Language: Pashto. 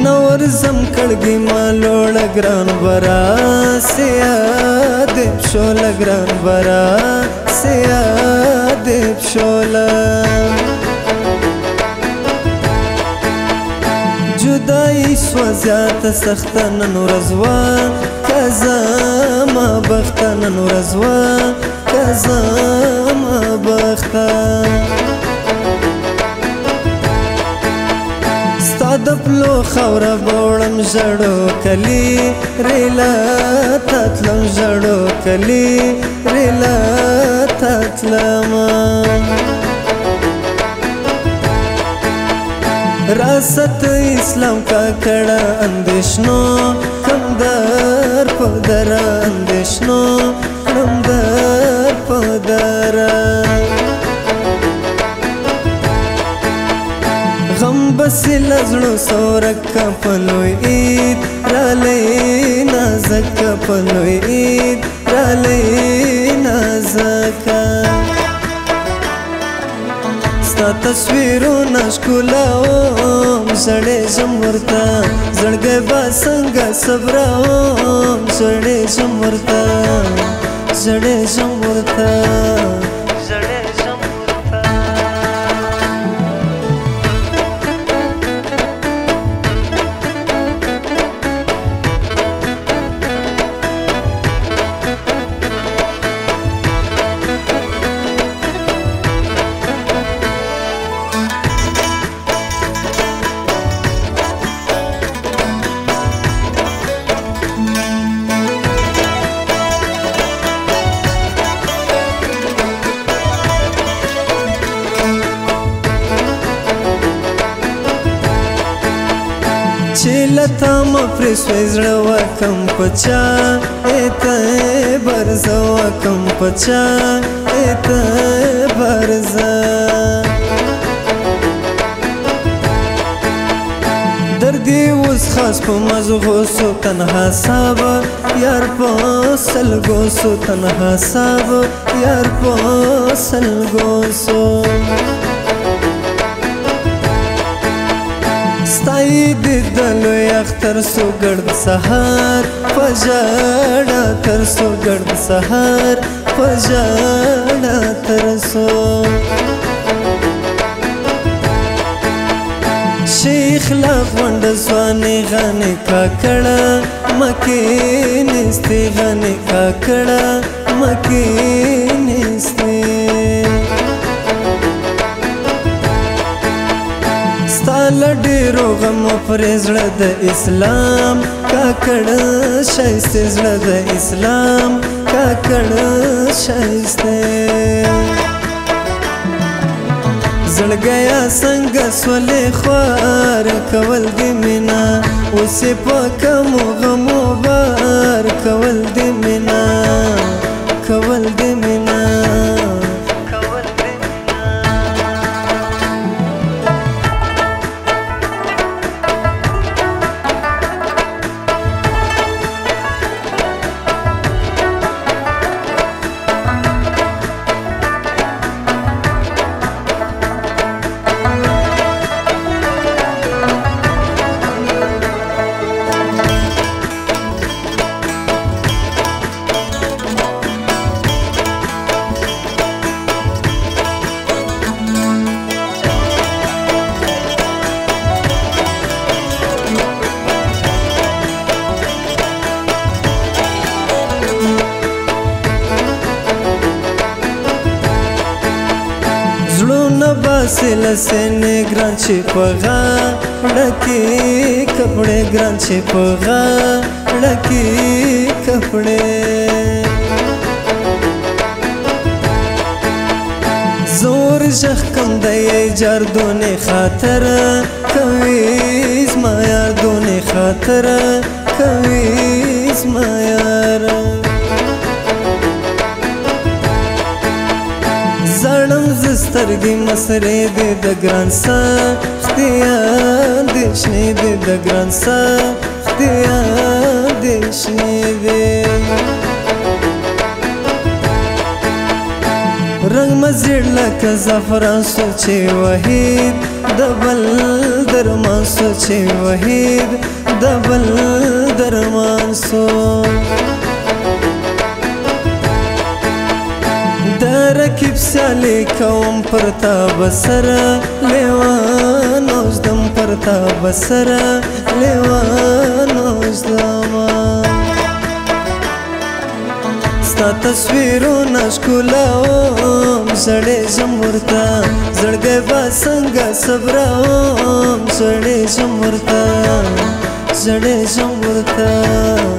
نور زم کړګي ما لوړ ګران برا سیا دې شول ګران برا سیا دې شول جدائی سوزیات سخت نن ورځوا کزا ما بخت نن ورځوا کزا ما بخت ستاد پلو خورا بوړم ژړو کلی ریلا تتلم ژړو کلی ریلا تتلم راست اسلام کا کڑا اندیشنو کم در پدر اندیشنو کم در پدر غم بسی لزړو سورک پلوی عید رالی نازک پلوی عید رالی نازک ستا تصویرونه ښکلاوم زړې ژم ورته زړګی به څنګه صبروم زړې ژم ورته زړې ژم ورته زړې ژم ورته چیلتا مپرسوی زړه وکم پچا ایته برزه وکم پچا ایته برزه دردی اوس خاص په مزغو سو تنها صاحب یار په سلګو سو تنها صاحب یار په سلګو سو ستای دیدلو اختر سو ګرد سحر پجاړه تر سو ګرد سحر پجاړه تر سو شیخ لا غونډ ځواني غني کاکړه مکه نستي غني کاکړه مکه نستي ستال ډیرو غم پرې زړه د اسلام کاکړه شایسته زړه د اسلام کاکړه شایسته زړګیا څنګه سولې خوار کول دې مینا اوسې په کومو غمو بار کول دې مینا کول دې مینا باسل سن ګران چې پغا ډکی کپڑے ګران چې پغا ډکی کپڑے زور ژغ کم دی جار دونه خاطر کوي زما یار دونه خاطر کوي زما یار زړم زسترګي مسرې دې د ګران سا ختیار دې شنې دې د ګران سا ختیار دې شنې دې رنگ مزید لکه زعفران سوچې وحید دبل درمان سو چې وحید دبل درمان سو رکیب سیالی کوم پرتا بسره لیوان اوزدم پرتا بسره لیوان اوزدم ستا تصویرونه ښکلاوم زړې ژم ورته زړګی به څنګه صبروم زړې ژم ورته زړې ژم ورته